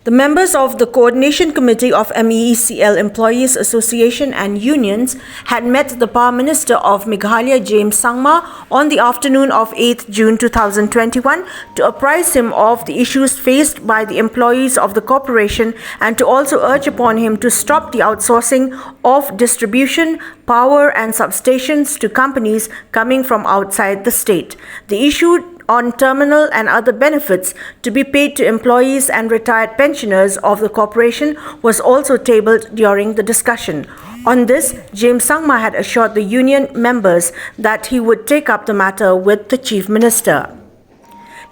The members of the Coordination Committee of MEECL Employees Association and Unions had met the Power Minister of Meghalaya, James Sangma, on the afternoon of 8th June 2021 to apprise him of the issues faced by the employees of the corporation and to also urge upon him to stop the outsourcing of distribution, power and substations to companies coming from outside the state. The issue on terminal and other benefits to be paid to employees and retired pensioners of the corporation was also tabled during the discussion. On this, James Sangma had assured the union members that he would take up the matter with the Chief Minister.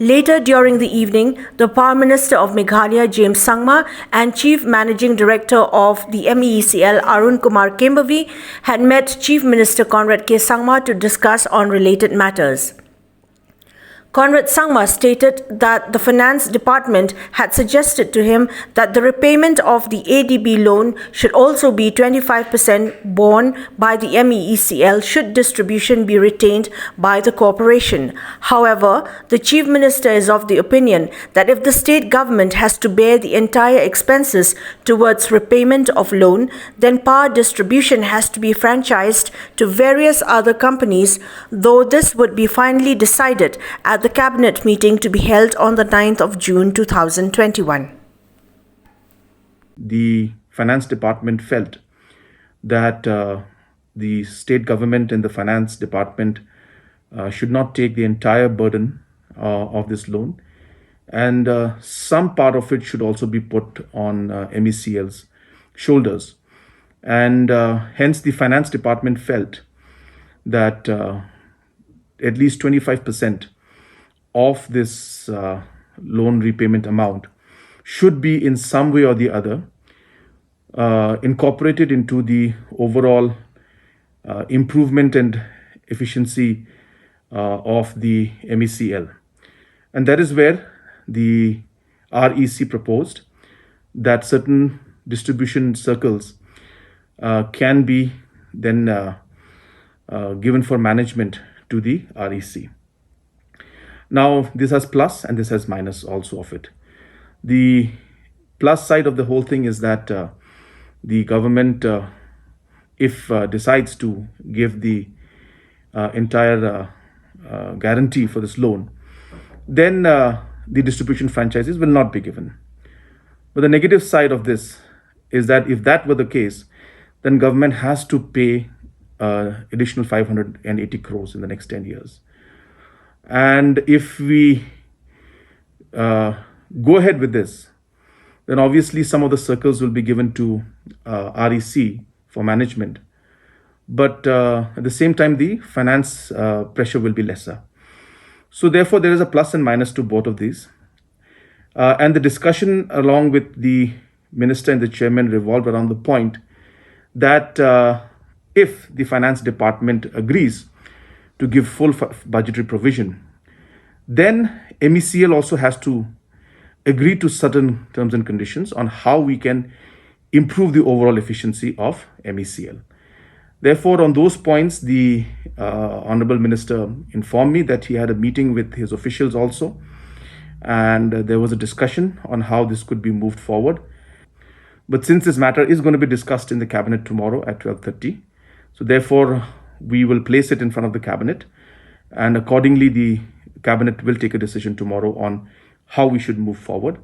Later during the evening, the Power Minister of Meghalaya, James Sangma, and Chief Managing Director of the MEECL, Arun Kumar Kembavi, had met Chief Minister Conrad K. Sangma to discuss on related matters. Conrad Sangma stated that the Finance Department had suggested to him that the repayment of the ADB loan should also be 25% borne by the MEECL should distribution be retained by the corporation. However, the Chief Minister is of the opinion that if the state government has to bear the entire expenses towards repayment of loan, then power distribution has to be franchised to various other companies, though this would be finally decided at the cabinet meeting to be held on the 9th of June 2021. The finance department felt that the state government and the finance department should not take the entire burden of this loan, and some part of it should also be put on MECL's shoulders. And hence the finance department felt that at least 25% of this loan repayment amount should be in some way or the other incorporated into the overall improvement and efficiency of the MECL. And that is where the REC proposed that certain distribution circles can be then given for management to the REC. Now, this has plus and this has minus also of it. The plus side of the whole thing is that the government, if decides to give the entire guarantee for this loan, then the distribution franchises will not be given. But the negative side of this is that if that were the case, then government has to pay additional 580 crores in the next 10 years. And if we go ahead with this, then obviously some of the circles will be given to REC for management. But at the same time, the finance pressure will be lesser. So therefore, there is a plus and minus to both of these. And the discussion along with the minister and the chairman revolved around the point that if the finance department agrees to give full budgetary provision, then MECL also has to agree to certain terms and conditions on how we can improve the overall efficiency of MECL. Therefore, on those points, the Honorable Minister informed me that he had a meeting with his officials also, and there was a discussion on how this could be moved forward. But since this matter is going to be discussed in the cabinet tomorrow at 12:30, so therefore we will place it in front of the cabinet, and accordingly the cabinet will take a decision tomorrow on how we should move forward.